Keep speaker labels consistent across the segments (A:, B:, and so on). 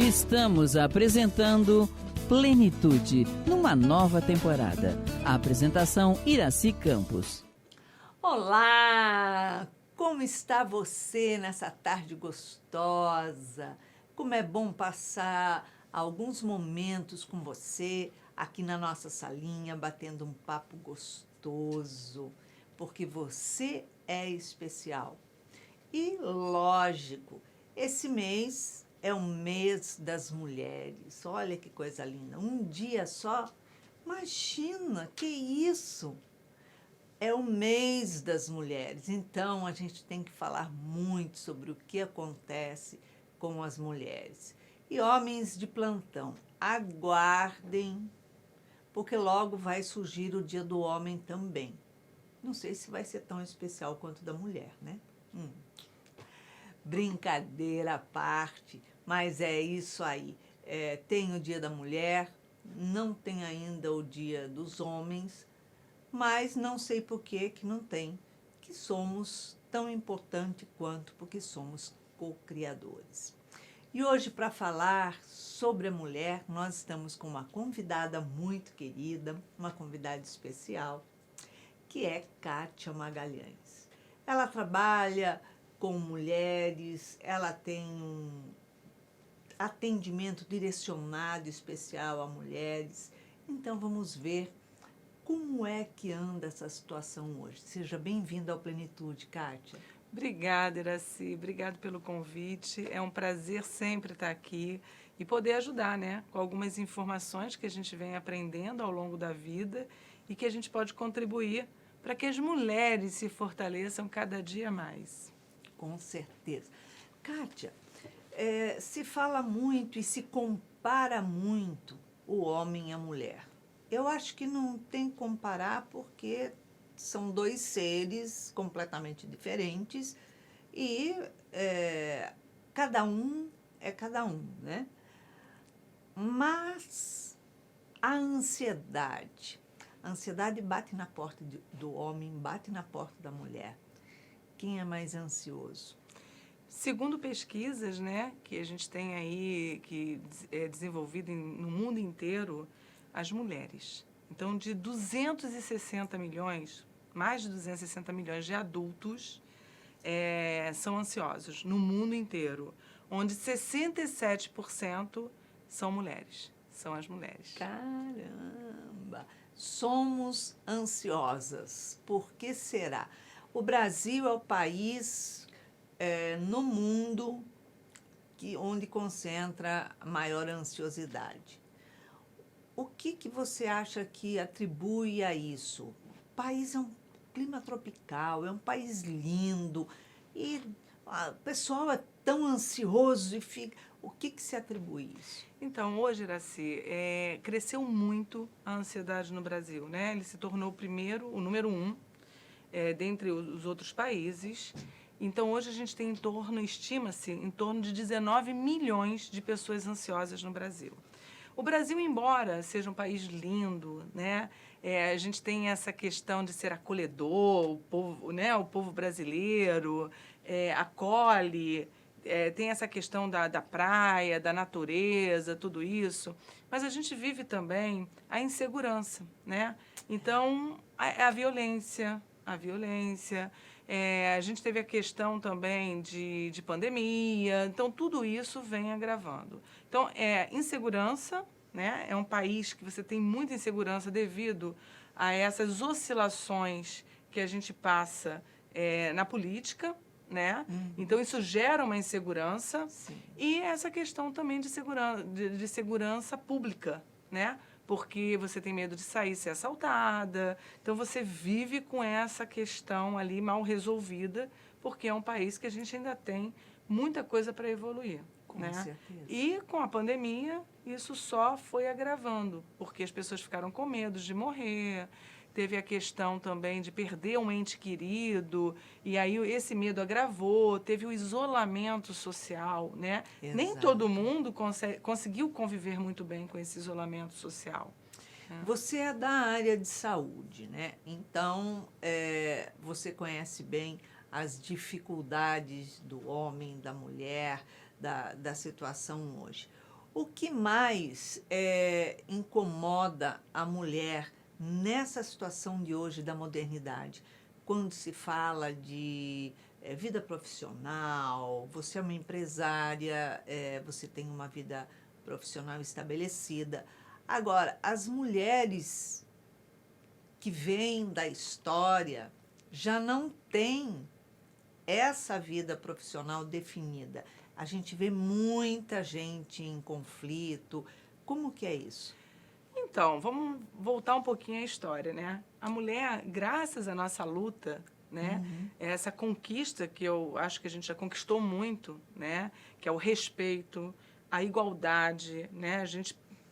A: Estamos apresentando Plenitude, numa nova temporada. A apresentação Iraci Campos.
B: Olá! Como está você nessa tarde gostosa? Como é bom passar alguns momentos com você aqui na nossa salinha, batendo um papo gostoso, porque você é especial. E, lógico, esse mês é o mês das mulheres. Olha que coisa linda. Um dia só. Imagina, que isso? É o mês das mulheres. Então, a gente tem que falar muito sobre o que acontece com as mulheres. E homens de plantão, aguardem, porque logo vai surgir o Dia do Homem também. Não sei se vai ser tão especial quanto o da mulher, né? Brincadeira à parte, mas é isso aí. Tem o Dia da Mulher, não tem ainda o Dia dos Homens, mas não sei por que não tem, que somos tão importante quanto, porque somos co-criadores. E hoje, para falar sobre a mulher, nós estamos com uma convidada muito querida, uma convidada especial, que é Kátia Magalhães. Ela trabalha com mulheres, ela tem um atendimento direcionado especial a mulheres. Então, vamos ver como é que anda essa situação hoje. Seja bem-vinda ao Plenitude, Kátia.
C: Obrigada, Iraci. Obrigada pelo convite. É um prazer sempre estar aqui e poder ajudar, né, com algumas informações que a gente vem aprendendo ao longo da vida e que a gente pode contribuir para que as mulheres se fortaleçam cada dia mais.
B: Com certeza. Kátia, se fala muito e se compara muito o homem e a mulher. Eu acho que não tem que comparar porque são dois seres completamente diferentes e cada um é cada um, né? Mas a ansiedade bate na porta do homem, bate na porta da mulher. Quem é mais ansioso?
C: Segundo pesquisas, né, que a gente tem aí, que é desenvolvido no mundo inteiro, as mulheres. Então, de 260 milhões, mais de 260 milhões de adultos são ansiosos no mundo inteiro, onde 67% são mulheres, são as mulheres.
B: Caramba! Somos ansiosas. Por que será? O Brasil é o país no mundo onde concentra a maior ansiosidade. O que você acha que atribui a isso? O país é um clima tropical, é um país lindo e o pessoal é tão ansioso e fica... O que se atribui isso?
C: Então, hoje, Iraci, cresceu muito a ansiedade no Brasil, né? Ele se tornou o número um, dentre os outros países. Então, hoje a gente tem estima-se, em torno de 19 milhões de pessoas ansiosas no Brasil. O Brasil, embora seja um país lindo, né, a gente tem essa questão de ser acolhedor, o povo brasileiro acolhe, tem essa questão da praia, da natureza, tudo isso, mas a gente vive também a insegurança, né? Então, a violência, a gente teve a questão também de pandemia, então tudo isso vem agravando. Então, insegurança, né? É um país que você tem muita insegurança devido a essas oscilações que a gente passa na política, né? Então, isso gera uma insegurança.
B: Sim.
C: E essa questão também de segurança pública, né? Porque você tem medo de sair, ser assaltada. Então, você vive com essa questão ali mal resolvida, porque é um país que a gente ainda tem muita coisa para evoluir.
B: Com
C: né?
B: certeza.
C: E com a pandemia, isso só foi agravando, porque as pessoas ficaram com medo de morrer. Teve a questão também de perder um ente querido, e aí esse medo agravou, teve o isolamento social, né?
B: Exato.
C: Nem todo mundo conseguiu conviver muito bem com esse isolamento social.
B: Você é da área de saúde, né? Então, você conhece bem as dificuldades do homem, da mulher, da situação hoje. O que mais incomoda a mulher nessa situação de hoje da modernidade? Quando se fala de vida profissional, você é uma empresária, você tem uma vida profissional estabelecida. Agora, as mulheres que vêm da história já não têm essa vida profissional definida. A gente vê muita gente em conflito. Como que é isso?
C: Então, vamos voltar um pouquinho à história, né? A mulher, graças à nossa luta, né? Essa conquista que eu acho que a gente já conquistou muito, né? Que é o respeito, a igualdade, né?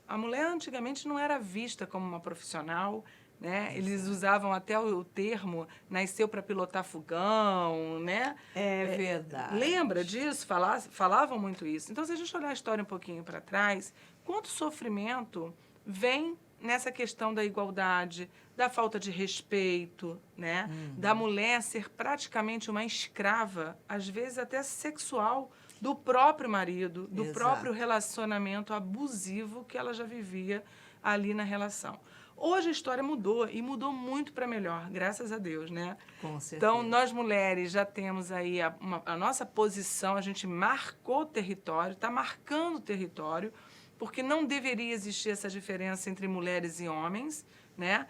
C: A mulher antigamente não era vista como uma profissional, né? Eles usavam até o termo nasceu para pilotar fogão, né?
B: É verdade.
C: Lembra disso? Falavam muito isso. Então, se a gente olhar a história um pouquinho para trás, quanto sofrimento vem nessa questão da igualdade, da falta de respeito, né? Da mulher ser praticamente uma escrava, às vezes até sexual, do próprio marido, do
B: Exato.
C: próprio relacionamento abusivo que ela já vivia ali na relação. Hoje a história mudou e mudou muito para melhor, graças a Deus, né?
B: Com certeza.
C: Então, nós mulheres já temos aí a nossa posição, a gente marcou o território, está marcando o território, porque não deveria existir essa diferença entre mulheres e homens, né?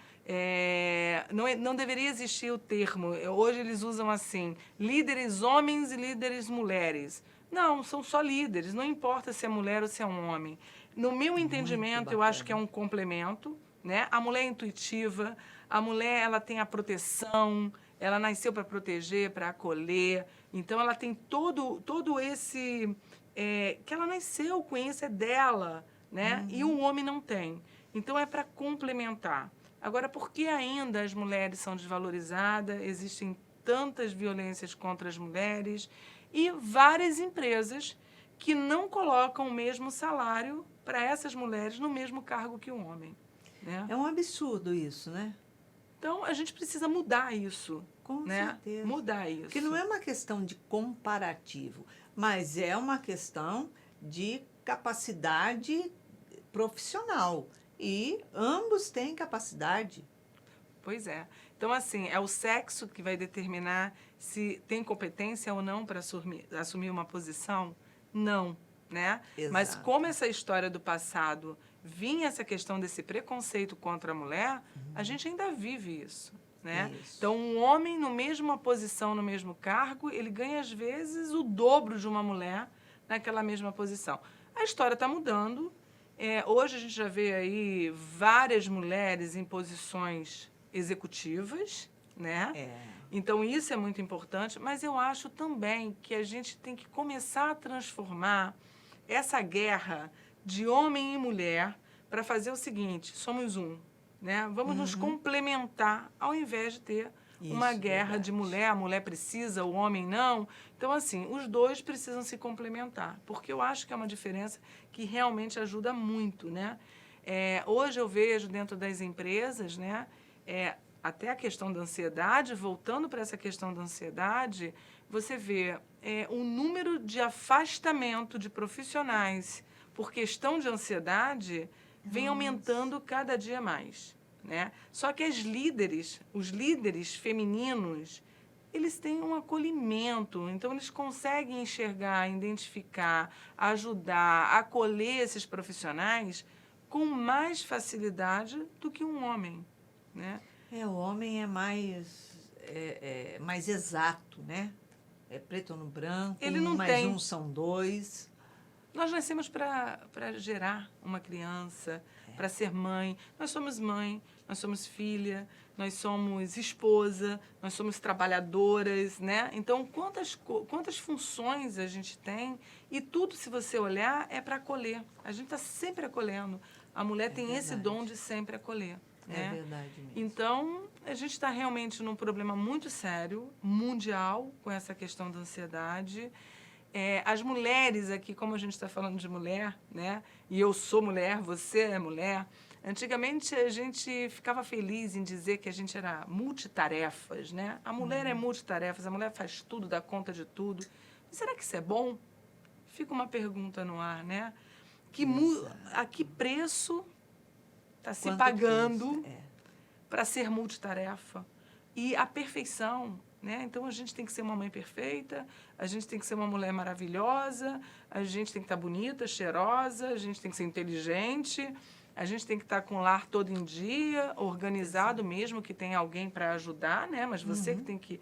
C: Não deveria existir o termo, hoje eles usam assim, líderes homens e líderes mulheres. Não, são só líderes, não importa se é mulher ou se é um homem. No meu entendimento, eu acho que é um complemento, né? A mulher é intuitiva, a mulher ela tem a proteção, ela nasceu para proteger, para acolher, então ela tem todo esse... que ela nasceu com isso, é dela, né? E o homem não tem. Então, é para complementar. Agora, por que ainda as mulheres são desvalorizadas? Existem tantas violências contra as mulheres e várias empresas que não colocam o mesmo salário para essas mulheres no mesmo cargo que o homem, né?
B: É um absurdo isso, né?
C: Então, a gente precisa mudar isso.
B: Com
C: né?
B: certeza.
C: Mudar isso.
B: Porque não é uma questão de comparativo, mas é uma questão de capacidade profissional. E ambos têm capacidade.
C: Pois é. Então, assim, é o sexo que vai determinar se tem competência ou não para assumir uma posição? Não, né?
B: Exato.
C: Mas como essa história do passado vinha essa questão desse preconceito contra a mulher, a gente ainda vive isso, né?
B: Isso.
C: Então, um homem no mesma posição, no mesmo cargo, ele ganha, às vezes, o dobro de uma mulher naquela mesma posição. A história está mudando. Hoje a gente já vê aí várias mulheres em posições executivas, né? Então, isso é muito importante, mas eu acho também que a gente tem que começar a transformar essa guerra de homem e mulher para fazer o seguinte, somos um, né? Vamos nos complementar ao invés de ter uma guerra de mulher, a mulher precisa, o homem não. Então, assim, os dois precisam se complementar, porque eu acho que é uma diferença que realmente ajuda muito, né? Hoje eu vejo dentro das empresas, né, até a questão da ansiedade, voltando para essa questão da ansiedade, você vê o número de afastamento de profissionais por questão de ansiedade vem aumentando cada dia mais, né? Só que os líderes femininos, eles têm um acolhimento, então eles conseguem enxergar, identificar, ajudar, acolher esses profissionais com mais facilidade do que um homem, né?
B: O homem é mais exato, né? É preto no branco,
C: Ele não
B: mais
C: tem.
B: um são dois.
C: Nós nascemos para gerar uma criança, para ser mãe. Nós somos filha, nós somos esposa, nós somos trabalhadoras, né? Então, quantas funções a gente tem e tudo, se você olhar, é para acolher. A gente está sempre acolhendo. A mulher tem esse dom de sempre acolher.
B: É verdade mesmo.
C: Então, a gente está realmente num problema muito sério, mundial, com essa questão da ansiedade. As mulheres aqui, como a gente está falando de mulher, né? E eu sou mulher, você é mulher. Antigamente, a gente ficava feliz em dizer que a gente era multitarefas, né? A mulher é multitarefas, a mulher faz tudo, dá conta de tudo. E será que isso é bom? Fica uma pergunta no ar, né? A que preço está se
B: Quanto
C: pagando
B: custa?
C: para ser multitarefa? E a perfeição, né? Então, a gente tem que ser uma mãe perfeita, a gente tem que ser uma mulher maravilhosa, a gente tem que estar bonita, cheirosa, a gente tem que ser inteligente, a gente tem que estar com o lar todo em dia, organizado mesmo, que tem alguém para ajudar, né? Mas você que tem que...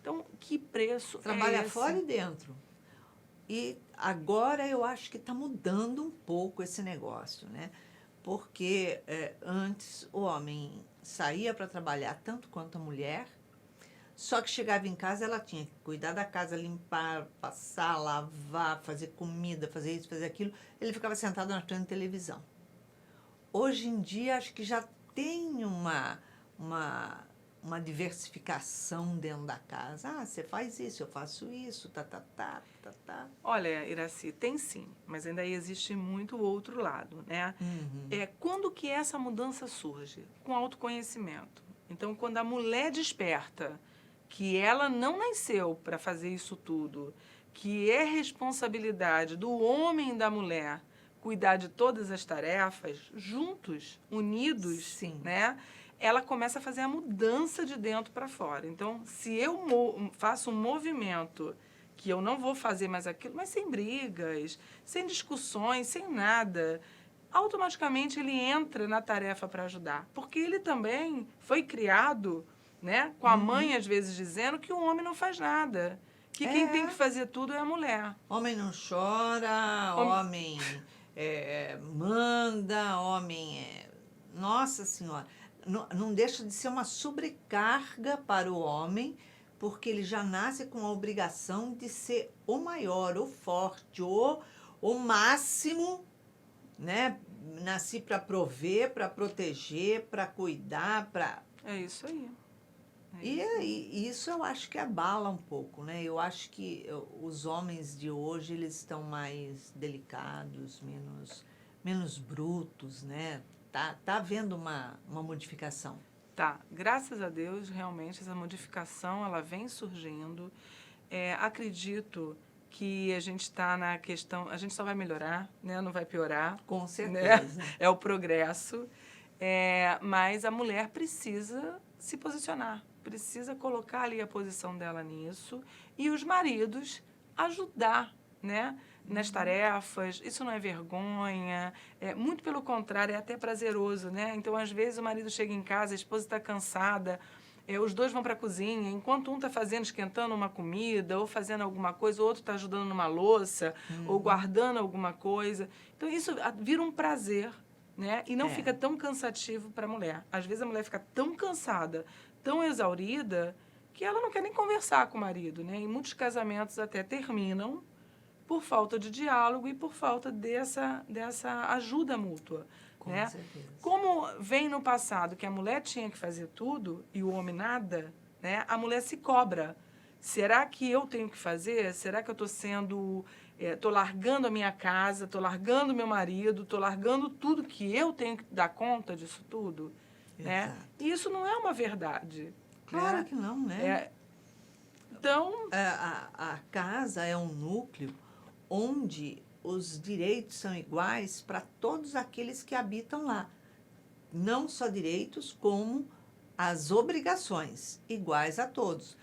C: Então, que preço
B: Trabalha
C: é esse?
B: fora e dentro. E agora eu acho que está mudando um pouco esse negócio, né? Porque antes o homem saía para trabalhar tanto quanto a mulher, só que chegava em casa ela tinha que cuidar da casa, limpar, passar, lavar, fazer comida, fazer isso, fazer aquilo. Ele ficava sentado na frente da televisão. Hoje em dia acho que já tem uma diversificação dentro da casa. Ah, você faz isso, eu faço isso, tá.
C: Olha, Iraci, tem sim, mas ainda existe muito o outro lado, né? Quando que essa mudança surge? Com autoconhecimento. Então, quando a mulher desperta que ela não nasceu para fazer isso tudo, que é responsabilidade do homem e da mulher cuidar de todas as tarefas, juntos, unidos,
B: Sim.
C: né? Ela começa a fazer a mudança de dentro para fora. Então, se eu faço um movimento que eu não vou fazer mais aquilo, mas sem brigas, sem discussões, sem nada, automaticamente ele entra na tarefa para ajudar. Porque ele também foi criado, né, com a mãe, às vezes, dizendo que o homem não faz nada. Que quem tem que fazer tudo é a mulher.
B: Homem não chora, homem manda, homem Nossa Senhora, não deixa de ser uma sobrecarga para o homem, porque ele já nasce com a obrigação de ser o maior, o forte, o máximo, né? Nasci para prover, para proteger, para cuidar, para...
C: É isso aí.
B: E isso eu acho que abala um pouco, né? Eu acho que os homens de hoje, eles estão mais delicados, menos brutos, né? Tá havendo uma modificação.
C: Tá, graças a Deus, realmente, essa modificação, ela vem surgindo. Acredito que a gente está na questão... A gente só vai melhorar, né? Não vai piorar.
B: Com certeza.
C: Né? É o progresso. Mas a mulher precisa se posicionar, precisa colocar ali a posição dela nisso, e os maridos ajudar, né, nas tarefas. Isso não é vergonha, muito pelo contrário, é até prazeroso, né? Então, às vezes, o marido chega em casa, a esposa está cansada, os dois vão para a cozinha, enquanto um está esquentando uma comida, ou fazendo alguma coisa, o outro está ajudando numa louça, ou guardando alguma coisa. Então, isso vira um prazer, né? E não fica tão cansativo para a mulher. Às vezes, a mulher fica tão cansada, tão exaurida, que ela não quer nem conversar com o marido, né? E muitos casamentos até terminam por falta de diálogo e por falta dessa ajuda mútua.
B: Com
C: né?
B: certeza.
C: Como vem no passado que a mulher tinha que fazer tudo e o homem nada, né? A mulher se cobra. Será que eu tenho que fazer? Será que eu estou sendo... Estou largando a minha casa, estou largando meu marido, estou largando tudo que eu tenho que dar conta disso tudo? Né? E isso não é uma verdade.
B: Claro
C: né?
B: que não, né?
C: Então...
B: A casa é um núcleo onde os direitos são iguais para todos aqueles que habitam lá. Não só direitos, como as obrigações, iguais a todos.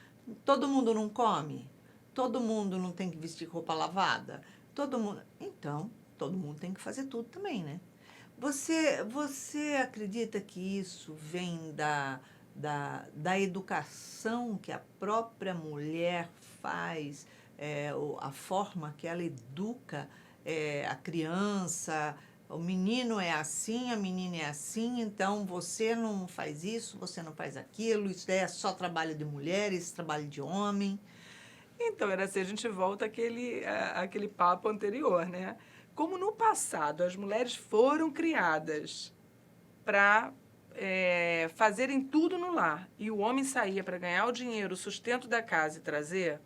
B: Todo mundo não come? Todo mundo não tem que vestir roupa lavada? Todo mundo... Então, todo mundo tem que fazer tudo também, né? Você acredita que isso vem da educação que a própria mulher faz, a forma que ela educa a criança? O menino é assim, a menina é assim, então você não faz isso, você não faz aquilo, isso é só trabalho de mulher, esse trabalho de homem.
C: Então, era assim, a gente volta àquele papo anterior, né? Como no passado as mulheres foram criadas para fazerem tudo no lar e o homem saía para ganhar o dinheiro, o sustento da casa e trazer,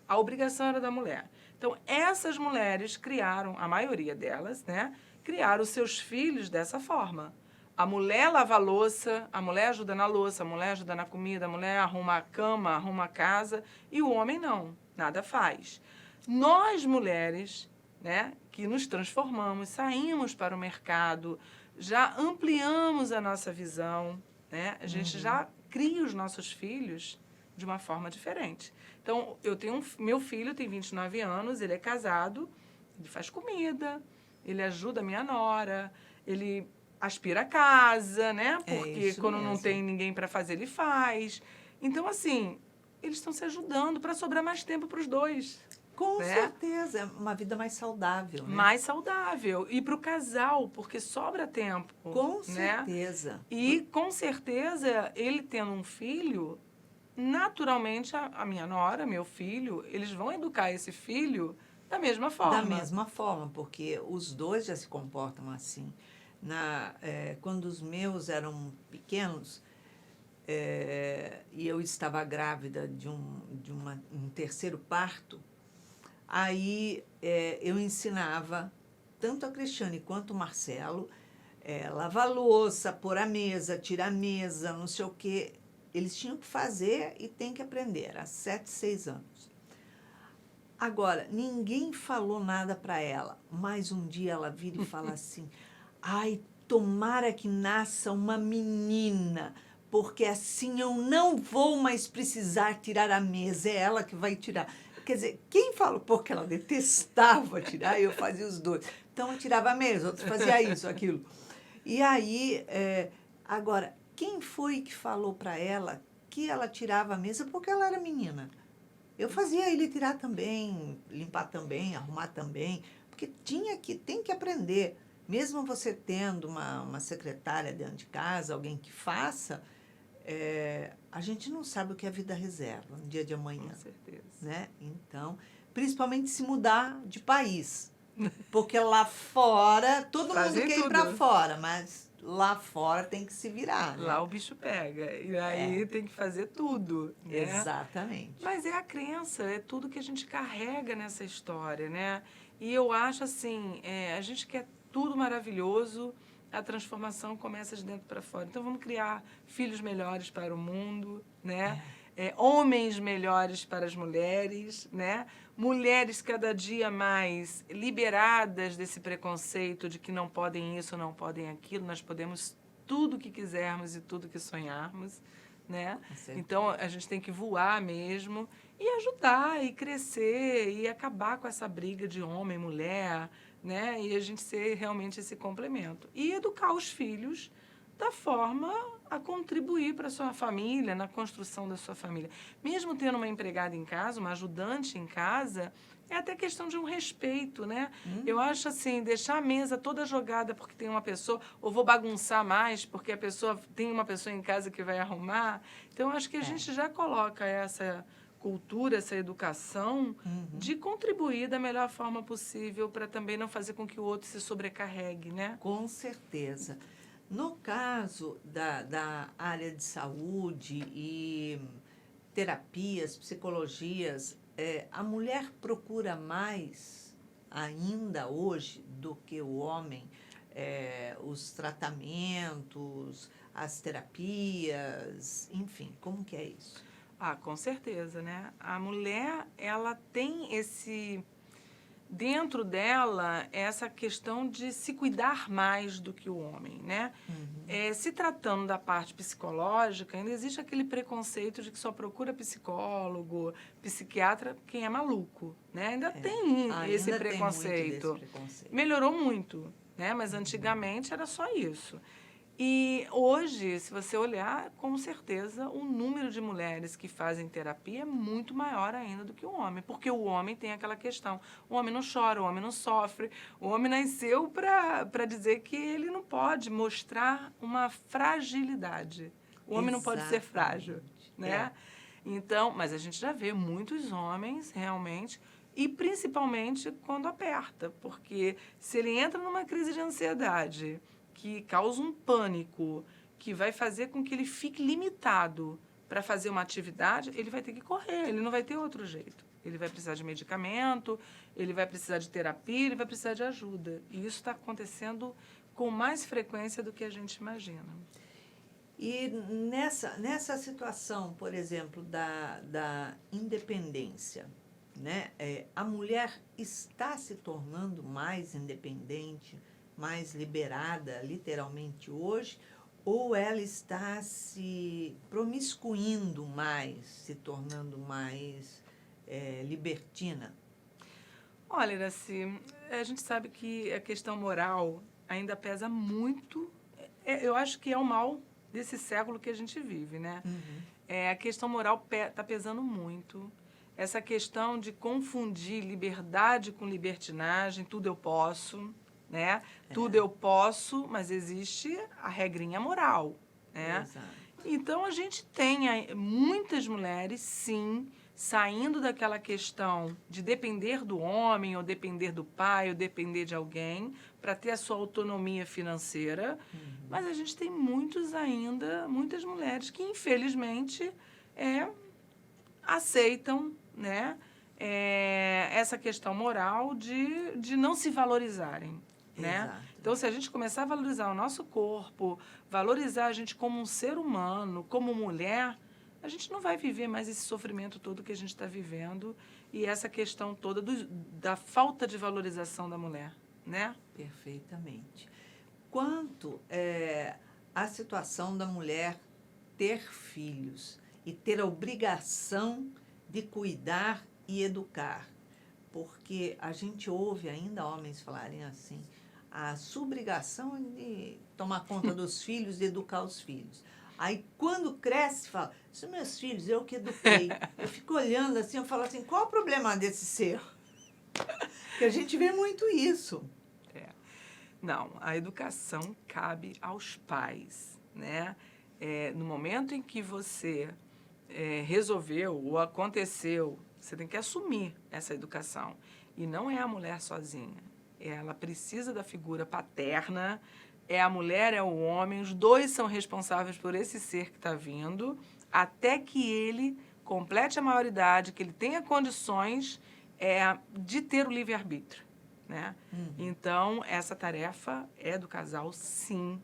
C: a obrigação era da mulher. Então, essas mulheres criaram, a maioria delas, né? Criaram os seus filhos dessa forma. A mulher lava a louça, a mulher ajuda na louça, a mulher ajuda na comida, a mulher arruma a cama, arruma a casa, e o homem não, nada faz. Nós, mulheres, né, que nos transformamos, saímos para o mercado, já ampliamos a nossa visão, né? A gente já cria os nossos filhos de uma forma diferente. Então, eu tenho meu filho tem 29 anos, ele é casado, ele faz comida, ele ajuda a minha nora, ele aspira a casa, né? Porque quando não tem ninguém para fazer, ele faz. Então, assim, eles estão se ajudando para sobrar mais tempo para os dois.
B: Com certeza, é uma vida mais saudável, né?
C: Mais saudável. E para o casal, porque sobra tempo.
B: Com certeza.
C: E, com certeza, ele tendo um filho, naturalmente, a minha nora, meu filho, eles vão educar esse filho da mesma forma.
B: Da mesma forma, porque os dois já se comportam assim. Quando os meus eram pequenos, e eu estava grávida de um terceiro parto, aí eu ensinava tanto a Cristiane quanto o Marcelo, lavar louça, pôr a mesa, tirar a mesa, não sei o quê. Eles tinham que fazer e tem que aprender, há 7, 6 anos. Agora, ninguém falou nada para ela, mas um dia ela vira e fala assim, ai, tomara que nasça uma menina, porque assim eu não vou mais precisar tirar a mesa, é ela que vai tirar. Quer dizer, quem falou? Porque ela detestava tirar, eu fazia os dois. Então, eu tirava a mesa, outro fazia isso, aquilo. E aí, agora, quem foi que falou para ela que ela tirava a mesa? Porque ela era menina. Eu fazia ele tirar também, limpar também, arrumar também, porque tem que aprender. Mesmo você tendo uma secretária dentro de casa, alguém que faça, a gente não sabe o que a vida reserva no dia de amanhã.
C: Com certeza.
B: Né? Então, principalmente se mudar de país. Porque lá fora, todo mundo quer ir para fora, mas lá fora tem que se virar. Né?
C: Lá o bicho pega. E aí tem que fazer tudo. Né?
B: Exatamente.
C: Mas é a crença, é tudo que a gente carrega nessa história, né? E eu acho assim, a gente quer tudo maravilhoso, a transformação começa de dentro para fora. Então, vamos criar filhos melhores para o mundo, né? Homens melhores para as mulheres, né? Mulheres cada dia mais liberadas desse preconceito de que não podem isso, não podem aquilo. Nós podemos tudo o que quisermos e tudo que sonharmos, né? Então, a gente tem que voar mesmo e ajudar, e crescer, e acabar com essa briga de homem, mulher, né? E a gente ser realmente esse complemento. E educar os filhos da forma a contribuir para a sua família, na construção da sua família. Mesmo tendo uma empregada em casa, uma ajudante em casa, é até questão de um respeito, né? Eu acho assim, deixar a mesa toda jogada porque tem uma pessoa, ou vou bagunçar mais porque tem uma pessoa em casa que vai arrumar. Então, eu acho que a gente já coloca essa cultura, essa educação de contribuir da melhor forma possível para também não fazer com que o outro se sobrecarregue, né?
B: Com certeza. No caso da área de saúde e terapias, psicologias, a mulher procura mais ainda hoje do que o homem os tratamentos, as terapias, enfim, como que é isso?
C: Ah, com certeza, né? A mulher, ela tem dentro dela, essa questão de se cuidar mais do que o homem, né? Se tratando da parte psicológica, ainda existe aquele preconceito de que só procura psicólogo, psiquiatra, quem é maluco, né? Ainda tem esse preconceito. Melhorou muito, né? Mas antigamente era só isso. E hoje, se você olhar, com certeza, o número de mulheres que fazem terapia é muito maior ainda do que o homem. Porque o homem tem aquela questão. O homem não chora, o homem não sofre. O homem nasceu para dizer que ele não pode mostrar uma fragilidade. O homem não pode ser frágil, né? Então, mas a gente já vê muitos homens realmente, e principalmente quando aperta. Porque se ele entra numa crise de ansiedade que causa um pânico, que vai fazer com que ele fique limitado para fazer uma atividade, ele vai ter que correr, ele não vai ter outro jeito. Ele vai precisar de medicamento, ele vai precisar de terapia, ele vai precisar de ajuda. E isso está acontecendo com mais frequência do que a gente imagina.
B: E nessa situação, por exemplo, da independência, né? A mulher está se tornando mais independente, mais liberada, literalmente, hoje, ou ela está se promiscuindo mais, se tornando mais libertina?
C: Olha, Iraci, a gente sabe que a questão moral ainda pesa muito. Eu acho que é o mal desse século que a gente vive, né? A questão moral está pesando muito. Essa questão de confundir liberdade com libertinagem, tudo eu posso, né? Tudo eu posso, mas existe a regrinha moral, né?
B: Exato.
C: Então, a gente tem muitas mulheres, sim, saindo daquela questão de depender do homem, ou depender do pai, ou depender de alguém, para ter a sua autonomia financeira. Mas a gente tem muitas mulheres que, infelizmente, aceitam, né, essa questão moral de não se valorizarem. Né?
B: Exato.
C: Então, se a gente começar a valorizar o nosso corpo, valorizar a gente como um ser humano, como mulher, a gente não vai viver mais esse sofrimento todo que a gente está vivendo e essa questão toda da falta de valorização da mulher, né?
B: Perfeitamente. Quanto à situação da mulher ter filhos e ter a obrigação de cuidar e educar, porque a gente ouve ainda homens falarem assim, a sua obrigação é de tomar conta dos filhos, de educar os filhos. Aí, quando cresce, fala, são meus filhos, eu que eduquei. Eu fico olhando assim, eu falo assim, qual o problema desse ser? Porque a gente vê muito isso.
C: Não, a educação cabe aos pais, né? No momento em que você resolveu ou aconteceu, você tem que assumir essa educação. E não é a mulher sozinha. Ela precisa da figura paterna, a mulher, é o homem, os dois são responsáveis por esse ser que está vindo, até que ele complete a maioridade, que ele tenha condições de ter o livre-arbítrio, né? Então, essa tarefa é do casal, sim,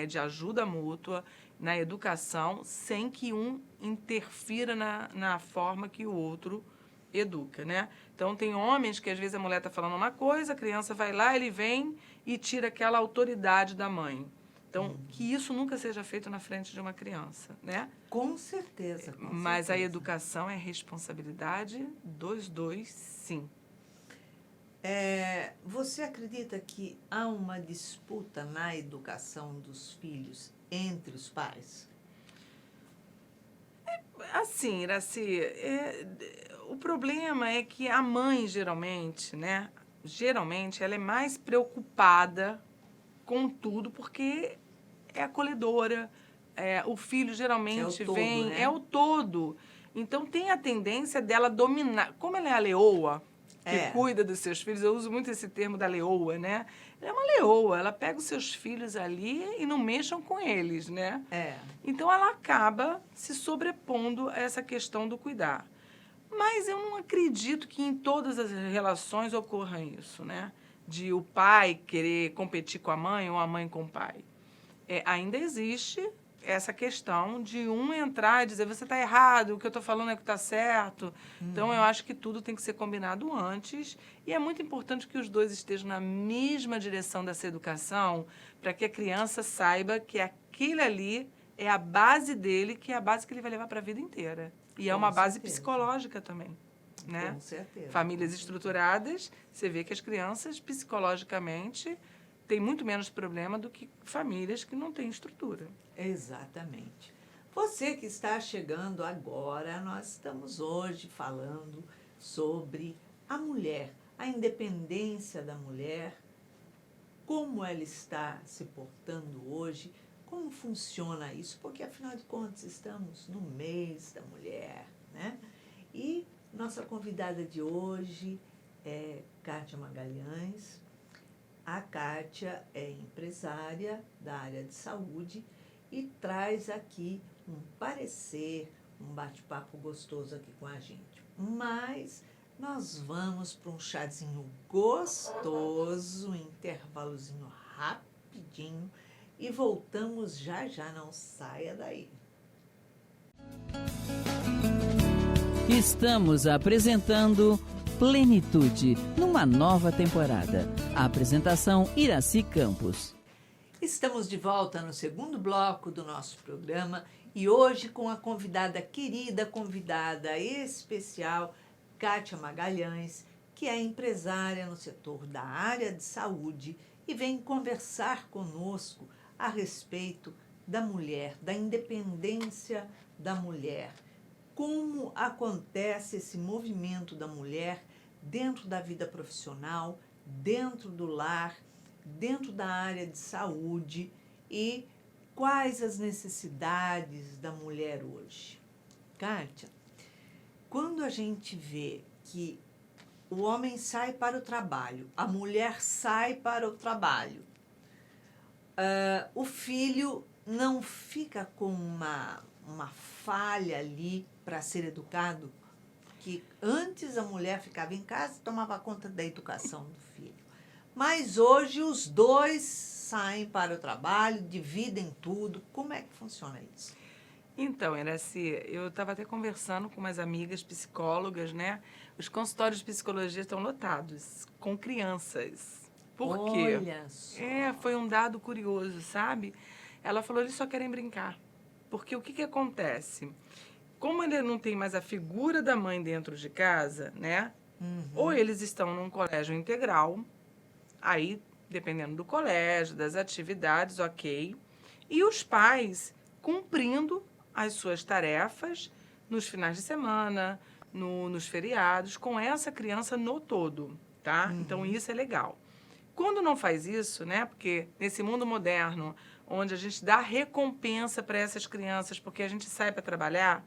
C: de ajuda mútua, na educação, sem que um interfira na forma que o outro educa, né? Então, tem homens que, às vezes, a mulher está falando uma coisa, a criança vai lá, ele vem e tira aquela autoridade da mãe. Então, que isso nunca seja feito na frente de uma criança, né?
B: Com certeza, com
C: Mas
B: certeza.
C: a educação é responsabilidade dos dois, sim.
B: Você acredita que há uma disputa na educação dos filhos entre os pais?
C: Assim, Iraci, o problema é que a mãe, geralmente, né? Geralmente, ela é mais preocupada com tudo, porque é acolhedora. O filho geralmente
B: É o todo,
C: vem...
B: né?
C: É o todo. Então, tem a tendência dela dominar. Como ela é a leoa, que cuida dos seus filhos, eu uso muito esse termo da leoa, né? Ela é uma leoa, ela pega os seus filhos ali e não mexam com eles, né? Então, ela acaba se sobrepondo a essa questão do cuidar. Mas eu não acredito que em todas as relações ocorra isso, né? De o pai querer competir com a mãe ou a mãe com o pai. Ainda existe essa questão de um entrar e dizer, você está errado, o que eu estou falando é que está certo. Então, eu acho que tudo tem que ser combinado antes. E é muito importante que os dois estejam na mesma direção dessa educação, para que a criança saiba que aquele ali é a base dele, que é a base que ele vai levar para a vida inteira. E é uma base psicológica também, né?
B: Com certeza.
C: Famílias estruturadas, você vê que as crianças, psicologicamente, têm muito menos problema do que famílias que não têm estrutura.
B: Exatamente. Você que está chegando agora, nós estamos hoje falando sobre a mulher, a independência da mulher, como ela está se portando hoje, como funciona isso, porque, afinal de contas, estamos no mês da mulher, né? E nossa convidada de hoje é Kátia Magalhães. A Kátia é empresária da área de saúde e traz aqui um parecer, um bate-papo gostoso aqui com a gente. Mas nós vamos para um chazinho gostoso, um intervalozinho rapidinho, e voltamos já já, não saia daí.
A: Estamos apresentando Plenitude, numa nova temporada. A apresentação Iraci Campos.
B: Estamos de volta no segundo bloco do nosso programa e hoje com a convidada querida, convidada especial, Kátia Magalhães, que é empresária no setor da área de saúde e vem conversar conosco a respeito da mulher, da independência da mulher. Como acontece esse movimento da mulher dentro da vida profissional, dentro do lar, dentro da área de saúde e quais as necessidades da mulher hoje. Kátia, quando a gente vê que o homem sai para o trabalho, a mulher sai para o trabalho, o filho não fica com uma falha ali para ser educado, que antes a mulher ficava em casa e tomava conta da educação do filho. Mas hoje os dois saem para o trabalho, dividem tudo. Como é que funciona isso?
C: Então, Iraci, eu estava até conversando com umas amigas psicólogas, né? Os consultórios de psicologia estão lotados com crianças. Por quê?
B: Olha só.
C: Foi um dado curioso, sabe? Ela falou, eles só querem brincar. Porque o que acontece? Como ele não tem mais a figura da mãe dentro de casa, né? Ou eles estão num colégio integral, aí, dependendo do colégio, das atividades, ok. E os pais cumprindo as suas tarefas nos finais de semana, nos feriados, com essa criança no todo, tá? Então, isso é legal. Quando não faz isso, né? Porque nesse mundo moderno, onde a gente dá recompensa para essas crianças, porque a gente sai para trabalhar,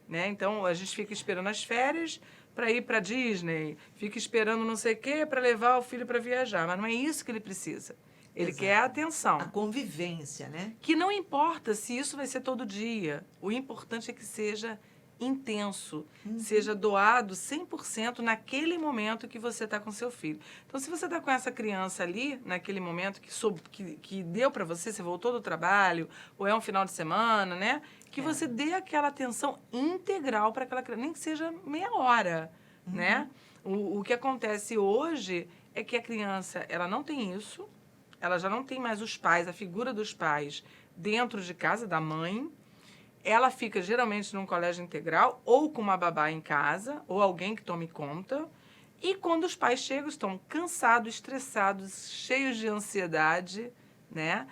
C: né? Então, a gente fica esperando as férias para ir para Disney, fica esperando não sei o quê para levar o filho para viajar, mas não é isso que ele precisa. Ele
B: Exato.
C: quer a atenção.
B: A convivência, né?
C: Que não importa se isso vai ser todo dia. O importante é que seja intenso, seja doado 100% naquele momento que você está com seu filho. Então, se você está com essa criança ali, naquele momento que deu para você, você voltou do trabalho, ou é um final de semana, né? Que você dê aquela atenção integral para aquela criança, nem que seja meia hora, né? O que acontece hoje é que a criança, ela não tem isso, ela já não tem mais os pais, a figura dos pais dentro de casa, da mãe. Ela fica geralmente num colégio integral ou com uma babá em casa, ou alguém que tome conta. E quando os pais chegam, estão cansados, estressados, cheios de ansiedade, né?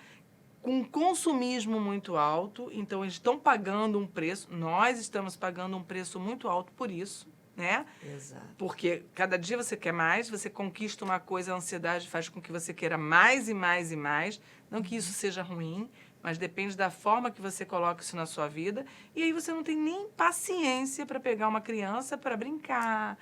C: Com consumismo muito alto. Então, eles estão pagando um preço. Nós estamos pagando um preço muito alto por isso, né?
B: Exato.
C: Porque cada dia você quer mais, você conquista uma coisa, a ansiedade faz com que você queira mais e mais e mais. Não que isso seja ruim, mas depende da forma que você coloca isso na sua vida. E aí você não tem nem paciência para pegar uma criança para brincar,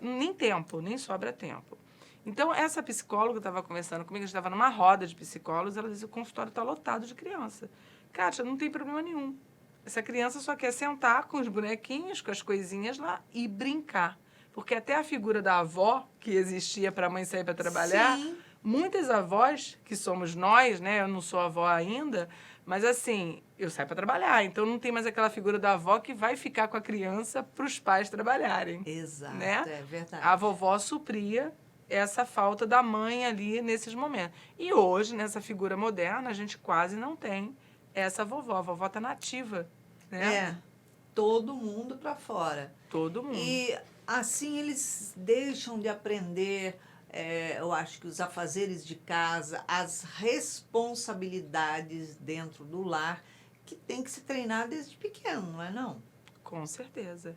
C: nem tempo, nem sobra tempo. Então, essa psicóloga estava conversando comigo, a gente estava numa roda de psicólogos, ela disse, o consultório está lotado de criança. Kátia, não tem problema nenhum. Essa criança só quer sentar com os bonequinhos, com as coisinhas lá e brincar. Porque até a figura da avó, que existia para a mãe sair para trabalhar...
B: Sim.
C: Muitas avós, que somos nós, né? Eu não sou avó ainda, mas assim, eu saio para trabalhar. Então, não tem mais aquela figura da avó que vai ficar com a criança para os pais trabalharem.
B: Exato,
C: né?
B: é verdade.
C: A vovó supria essa falta da mãe ali nesses momentos. E hoje, nessa figura moderna, a gente quase não tem essa vovó. A vovó está nativa, né?
B: Todo mundo para fora.
C: Todo mundo.
B: E assim eles deixam de aprender... eu acho que os afazeres de casa, as responsabilidades dentro do lar, que tem que se treinar desde pequeno, não é não?
C: Com certeza.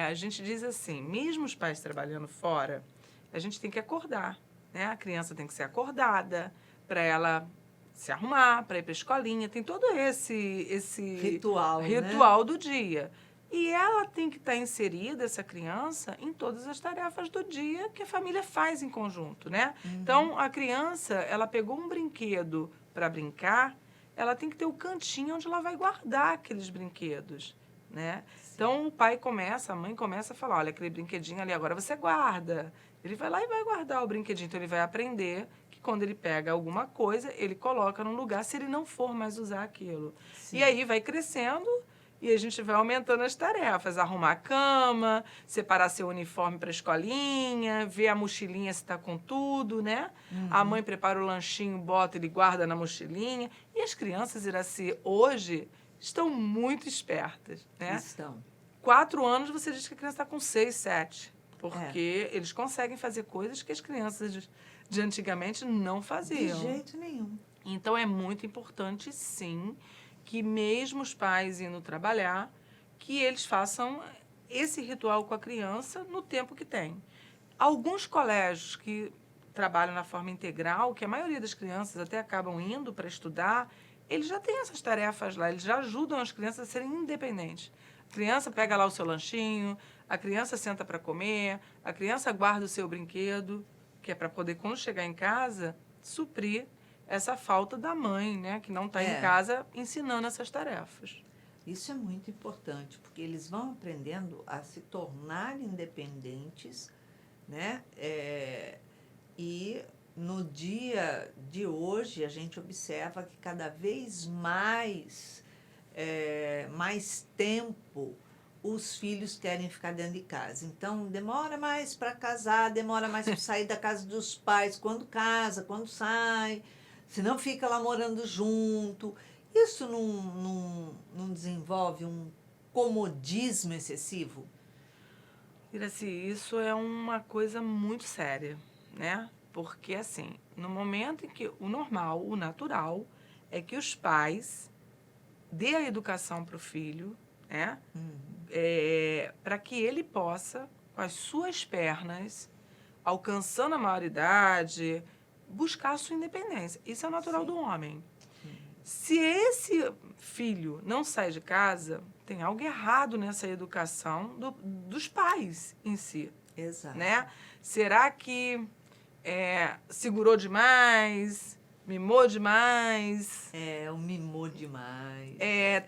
C: A gente diz assim, mesmo os pais trabalhando fora, a gente tem que acordar, né? A criança tem que ser acordada para ela se arrumar, para ir para a escolinha, tem todo esse
B: ritual,
C: ritual do dia. E ela tem que estar inserida, essa criança, em todas as tarefas do dia que a família faz em conjunto, né? Então, a criança, ela pegou um brinquedo para brincar, ela tem que ter o cantinho onde ela vai guardar aqueles brinquedos, né? Então, o pai começa, a mãe começa a falar, olha, aquele brinquedinho ali, agora você guarda. Ele vai lá e vai guardar o brinquedinho. Então, ele vai aprender que quando ele pega alguma coisa, ele coloca num lugar se ele não for mais usar aquilo.
B: Sim.
C: E aí vai crescendo... E a gente vai aumentando as tarefas, arrumar a cama, separar seu uniforme para a escolinha, ver a mochilinha se está com tudo, né? A mãe prepara o lanchinho, bota, ele guarda na mochilinha. E as crianças, Iraci, hoje estão muito espertas, né?
B: Estão.
C: 4 anos você diz que a criança está com 6, 7. Porque eles conseguem fazer coisas que as crianças de antigamente não faziam.
B: De jeito nenhum.
C: Então, é muito importante, sim, que mesmo os pais indo trabalhar, que eles façam esse ritual com a criança no tempo que tem. Alguns colégios que trabalham na forma integral, que a maioria das crianças até acabam indo para estudar, eles já têm essas tarefas lá, eles já ajudam as crianças a serem independentes. A criança pega lá o seu lanchinho, a criança senta para comer, a criança guarda o seu brinquedo, que é para poder, quando chegar em casa, suprir essa falta da mãe, né, que não está em casa ensinando essas tarefas.
B: Isso é muito importante, porque eles vão aprendendo a se tornar independentes, né? E no dia de hoje a gente observa que cada vez mais tempo os filhos querem ficar dentro de casa. Então, demora mais para casar, demora mais para sair da casa dos pais, quando casa, quando sai, senão fica lá morando junto. Isso não desenvolve um comodismo excessivo?
C: Iraci, isso é uma coisa muito séria, né? Porque, assim, no momento em que o normal, o natural, é que os pais dê a educação para o filho, né? Para que ele possa, com as suas pernas, alcançando a maioridade, buscar a sua independência. Isso é natural do homem. Se esse filho não sai de casa, tem algo errado nessa educação dos pais em si.
B: Exato.
C: Né? Será que segurou demais, mimou demais?
B: Mimou demais.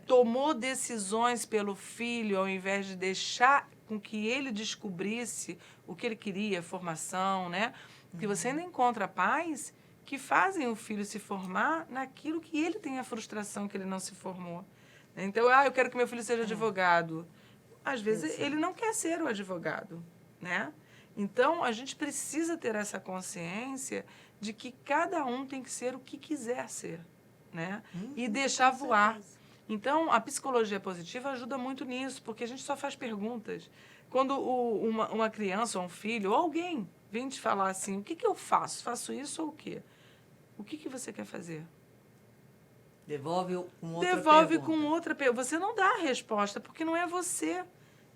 C: Tomou decisões pelo filho ao invés de deixar com que ele descobrisse o que ele queria, formação, né? Porque você ainda encontra pais que fazem o filho se formar naquilo que ele tem a frustração que ele não se formou. Então, eu quero que meu filho seja advogado. Às vezes, ele não quer ser o advogado, né? Então, a gente precisa ter essa consciência de que cada um tem que ser o que quiser ser, né? E deixar voar.
B: Certeza.
C: Então, a psicologia positiva ajuda muito nisso, porque a gente só faz perguntas. Quando uma criança ou um filho ou alguém vem te falar assim, o que eu faço? Faço isso ou o quê? O que você quer fazer?
B: Devolve com outra
C: Devolve
B: pergunta.
C: com outra pergunta. Você não dá a resposta, porque não é você,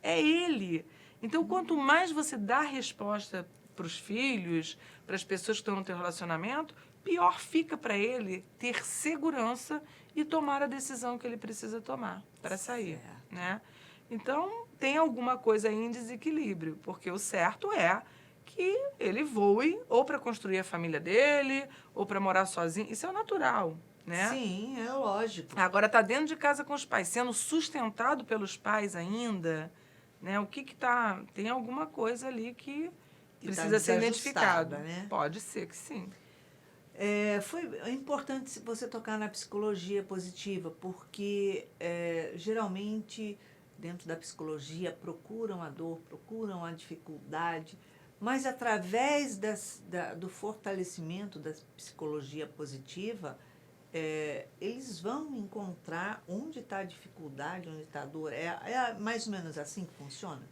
C: é ele. Então, quanto mais você dá a resposta para os filhos, para as pessoas que estão no teu relacionamento, pior fica para ele ter segurança e tomar a decisão que ele precisa tomar para sair, né? Então, tem alguma coisa aí em desequilíbrio, porque o certo é que ele voe ou para construir a família dele, ou para morar sozinho. Isso é o natural, né?
B: Sim, é lógico.
C: Agora, tá dentro de casa com os pais, sendo sustentado pelos pais ainda, né? O que tá... Tem alguma coisa ali que precisa ser identificado.
B: Né?
C: Pode ser que sim.
B: Foi importante você tocar na psicologia positiva, porque geralmente, dentro da psicologia, procuram a dor, procuram a dificuldade, mas através do fortalecimento da psicologia positiva, eles vão encontrar onde está a dificuldade, onde está a dor. É mais ou menos assim que funciona?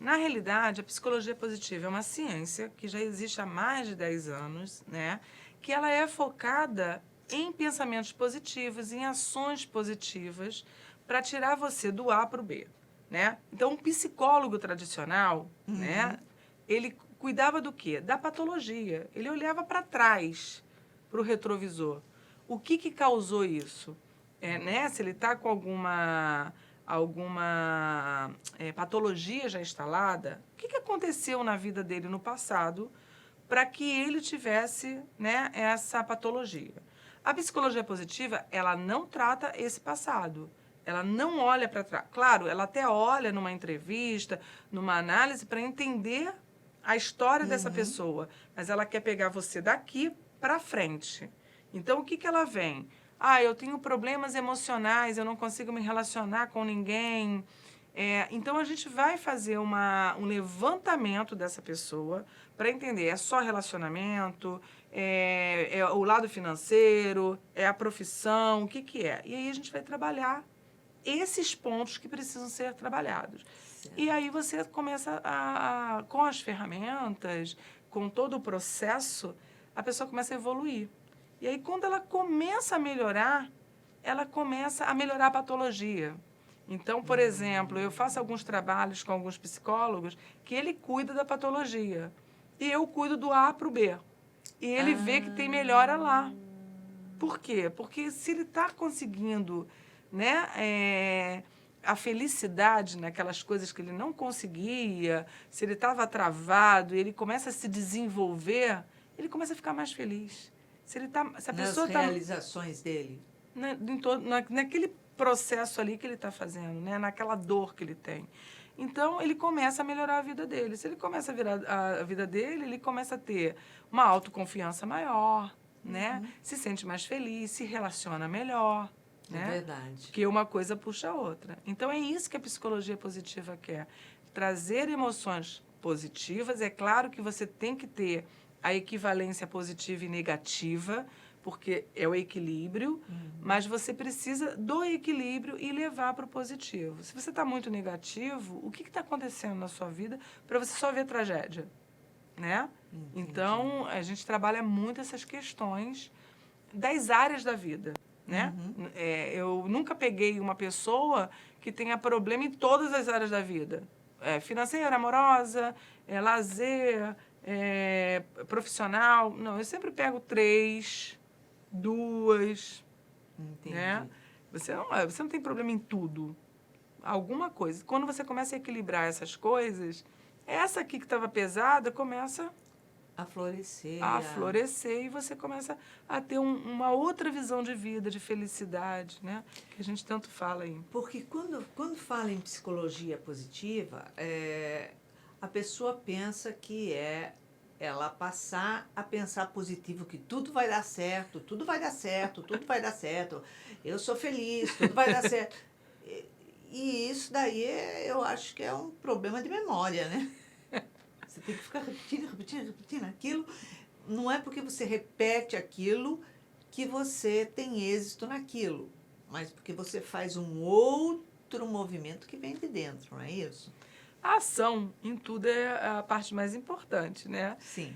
C: Na realidade, a psicologia positiva é uma ciência que já existe há mais de 10 anos, né? Que ela é focada em pensamentos positivos, em ações positivas, para tirar você do A para o B, né? Então, um psicólogo tradicional, né? Ele cuidava do quê? Da patologia. Ele olhava para trás, para o retrovisor. O que causou isso? Né? Se ele está com alguma patologia já instalada, o que aconteceu na vida dele no passado para que ele tivesse, né, essa patologia? A psicologia positiva, ela não trata esse passado. Ela não olha para trás. Claro, ela até olha numa entrevista, numa análise, para entender a história dessa pessoa. Mas ela quer pegar você daqui para frente. Então, o que ela vem? eu tenho problemas emocionais, eu não consigo me relacionar com ninguém. Então, a gente vai fazer um levantamento dessa pessoa para entender, é só relacionamento, é o lado financeiro, é a profissão, o que que é? E aí a gente vai trabalhar esses pontos que precisam ser trabalhados.
B: Certo.
C: E aí você começa com as ferramentas, com todo o processo, a pessoa começa a evoluir. E aí, quando ela começa a melhorar, ela começa a melhorar a patologia. Então, por exemplo, eu faço alguns trabalhos com alguns psicólogos que ele cuida da patologia. E eu cuido do A para o B. E ele vê que tem melhora lá. Por quê? Porque se ele está conseguindo, né, a felicidade naquelas coisas que ele não conseguia, se ele estava travado e ele começa a se desenvolver, ele começa a ficar mais feliz. Se a pessoa
B: Nas realizações dele.
C: Naquele processo ali que ele está fazendo, né? Naquela dor que ele tem. Então, ele começa a melhorar a vida dele. Se ele começa a virar a vida dele, ele começa a ter uma autoconfiança maior, né? Se sente mais feliz, se relaciona melhor, né?
B: É verdade.
C: Que uma coisa puxa a outra. Então, é isso que a psicologia positiva quer. Trazer emoções positivas. É claro que você tem que ter a equivalência positiva e negativa, porque é o equilíbrio, mas você precisa do equilíbrio e levar para o positivo. Se você está muito negativo, o que está acontecendo na sua vida para você só ver tragédia, né?
B: Entendi.
C: Então, a gente trabalha muito essas questões das áreas da vida, né? Eu nunca peguei uma pessoa que tenha problema em todas as áreas da vida. Financeira, amorosa, lazer, profissional. Não, eu sempre pego 3, 2,
B: Entendi.
C: né? Você não tem problema em tudo. Alguma coisa. Quando você começa a equilibrar essas coisas, essa aqui que estava pesada começa
B: A florescer.
C: a florescer e você começa a ter uma outra visão de vida, de felicidade, né? Que a gente tanto fala aí.
B: Porque quando fala em psicologia positiva, a pessoa pensa que ela passar a pensar positivo, que tudo vai dar certo, tudo vai dar certo, tudo vai dar certo, eu sou feliz, tudo vai dar certo. E isso daí eu acho que é um problema de memória, né? Você tem que ficar repetindo aquilo. Não é porque você repete aquilo que você tem êxito naquilo, mas porque você faz um outro movimento que vem de dentro, não é isso?
C: A ação em tudo é a parte mais importante, né?
B: Sim.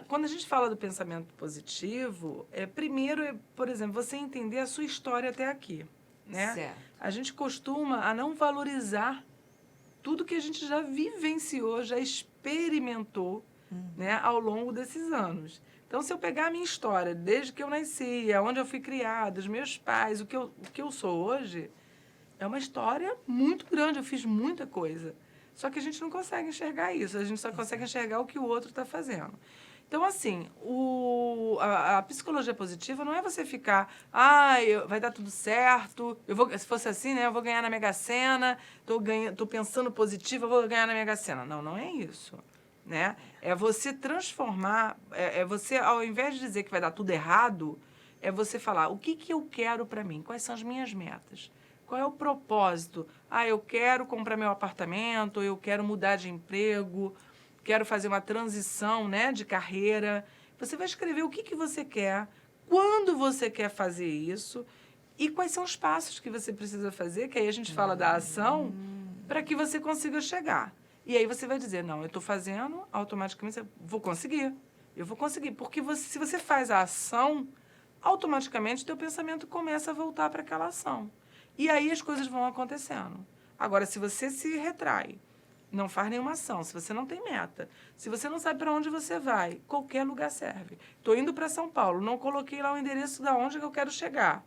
C: Quando a gente fala do pensamento positivo, primeiro, por exemplo, você entender a sua história até aqui, né?
B: Certo.
C: A gente costuma a não valorizar tudo que a gente já vivenciou, já experimentou, né, ao longo desses anos. Então, se eu pegar a minha história, desde que eu nasci, aonde eu fui criada, os meus pais, o que eu sou hoje, é uma história muito grande, eu fiz muita coisa. Só que a gente não consegue enxergar isso, a gente só consegue enxergar o que o outro está fazendo. Então, assim, a psicologia positiva não é você ficar, vai dar tudo certo, se fosse assim, né, eu vou ganhar na Mega Sena, tô pensando positivo, eu vou ganhar na Mega Sena. Não, não é isso, né? É você transformar, você, ao invés de dizer que vai dar tudo errado, é você falar, o que eu quero para mim? Quais são as minhas metas? Qual é o propósito? Eu quero comprar meu apartamento, eu quero mudar de emprego, quero fazer uma transição, né, de carreira. Você vai escrever o que você quer, quando você quer fazer isso e quais são os passos que você precisa fazer, que aí a gente fala da ação, para que você consiga chegar. E aí você vai dizer, não, eu estou fazendo, automaticamente eu vou conseguir. Porque se você faz a ação, automaticamente o teu pensamento começa a voltar para aquela ação. E aí as coisas vão acontecendo. Agora, se você se retrai, não faz nenhuma ação, se você não tem meta, se você não sabe para onde você vai, qualquer lugar serve. Estou indo para São Paulo, não coloquei lá o endereço de onde que eu quero chegar.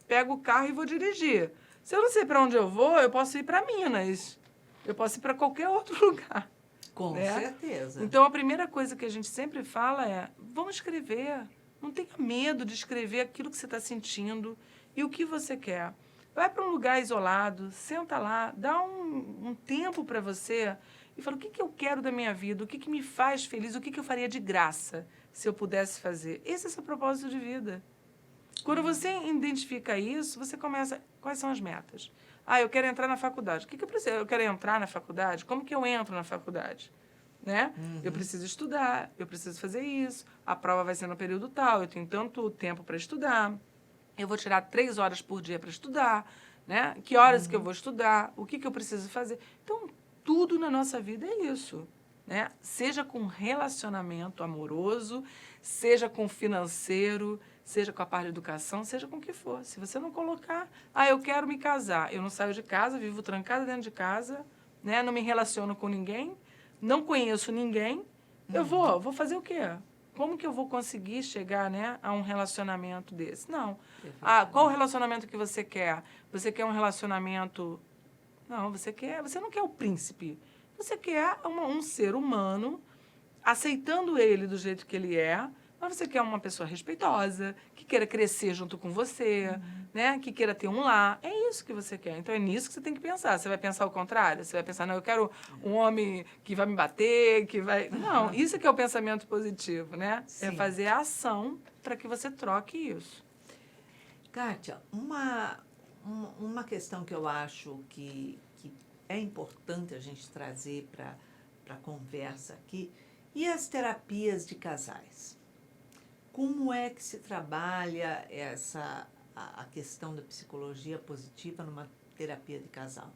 C: Pego o carro e vou dirigir. Se eu não sei para onde eu vou, eu posso ir para Minas. Eu posso ir para qualquer outro lugar.
B: Com certeza.
C: Então, a primeira coisa que a gente sempre fala é, vamos escrever. Não tenha medo de escrever aquilo que você está sentindo e o que você quer. Vai para um lugar isolado, senta lá, dá um tempo para você e fala o que eu quero da minha vida, o que me faz feliz, o que eu faria de graça se eu pudesse fazer. Esse é o seu propósito de vida. Quando você identifica isso, você começa... Quais são as metas? Eu quero entrar na faculdade. O que eu preciso? Eu quero entrar na faculdade? Como que eu entro na faculdade? Né? Eu preciso estudar, eu preciso fazer isso, a prova vai ser no período tal, eu tenho tanto tempo para estudar, eu vou tirar 3 horas por dia para estudar, né? Que horas que eu vou estudar, o que eu preciso fazer. Então, tudo na nossa vida é isso. Né? Seja com relacionamento amoroso, seja com financeiro, seja com a parte de educação, seja com o que for. Se você não colocar, eu quero me casar, eu não saio de casa, vivo trancada dentro de casa, né? Não me relaciono com ninguém, não conheço ninguém, eu vou fazer o quê? Como que eu vou conseguir chegar, né, a um relacionamento desse? Não. Qual o relacionamento que você quer? Você quer um relacionamento... Não, você não quer o príncipe. Você quer um ser humano, aceitando ele do jeito que ele é, mas você quer uma pessoa respeitosa, que queira crescer junto com você, né? Que queira ter um lar. É isso que você quer. Então, é nisso que você tem que pensar. Você vai pensar o contrário? Você vai pensar, não, eu quero um homem que vai me bater, que vai... Não, isso que é o pensamento positivo, né?
B: Sim.
C: É fazer a ação para que você troque isso.
B: Kátia, uma questão que eu acho que é importante a gente trazer para a conversa aqui, e as terapias de casais? Como é que se trabalha a questão da psicologia positiva numa terapia de casal?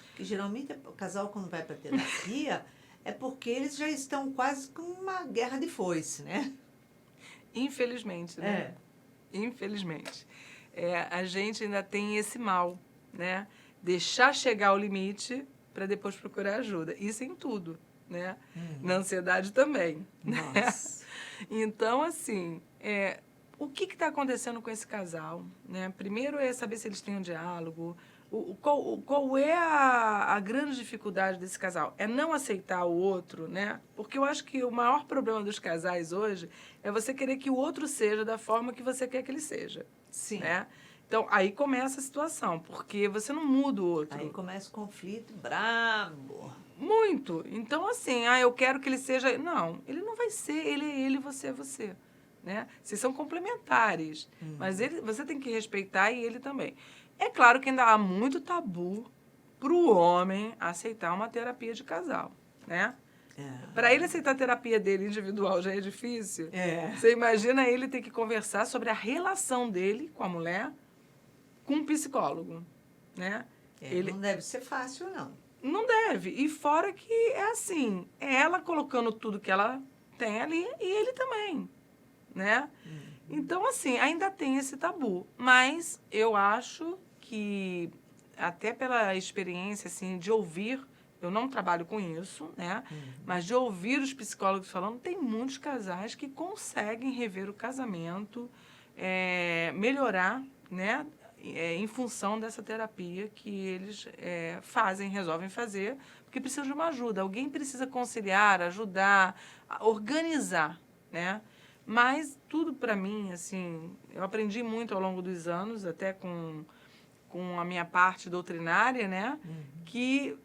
B: Porque geralmente o casal, quando vai para a terapia, é porque eles já estão quase com uma guerra de foice, né?
C: Infelizmente, né? Infelizmente. A gente ainda tem esse mal, né? Deixar chegar ao limite para depois procurar ajuda. Isso em tudo, né? Na ansiedade também.
B: Nossa.
C: Né? Então, assim, o que está acontecendo com esse casal? Né? Primeiro é saber se eles têm um diálogo. Qual é a grande dificuldade desse casal? É não aceitar o outro, né? Porque eu acho que o maior problema dos casais hoje é você querer que o outro seja da forma que você quer que ele seja.
B: Sim.
C: Né? Então, aí começa a situação, porque você não muda o outro.
B: Aí começa o conflito brabo.
C: Muito. Então, assim, eu quero que ele seja... Não, ele não vai ser, ele é ele, você é você. Né? Vocês são complementares, mas você tem que respeitar e ele também. É claro que ainda há muito tabu para o homem aceitar uma terapia de casal, né? Para ele aceitar a terapia dele individual já é difícil. Você imagina ele ter que conversar sobre a relação dele com a mulher com um psicólogo, né?
B: Não deve ser fácil, não.
C: Não deve. E fora que é assim, é ela colocando tudo que ela tem ali e ele também, né? Então, assim, ainda tem esse tabu. Mas eu acho que, até pela experiência, assim, de ouvir, eu não trabalho com isso, né? Mas de ouvir os psicólogos falando, tem muitos casais que conseguem rever o casamento, melhorar, né? Em função dessa terapia que eles resolvem fazer, porque precisam de uma ajuda. Alguém precisa conciliar, ajudar, organizar, né? Mas tudo para mim, assim, eu aprendi muito ao longo dos anos, até com a minha parte doutrinária, né? Que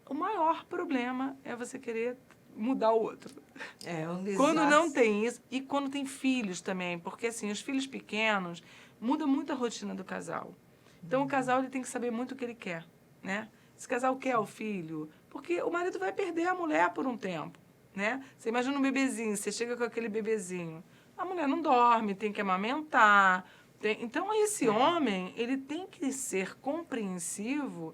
C: o maior problema é você querer mudar o outro.
B: Um desastre.
C: Quando não tem isso, e quando tem filhos também, porque assim, os filhos pequenos muda muito a rotina do casal. Então, o casal ele tem que saber muito o que ele quer, né? Esse casal quer o filho, porque o marido vai perder a mulher por um tempo, né? Você imagina um bebezinho, você chega com aquele bebezinho, a mulher não dorme, tem que amamentar. Então, esse homem, ele tem que ser compreensivo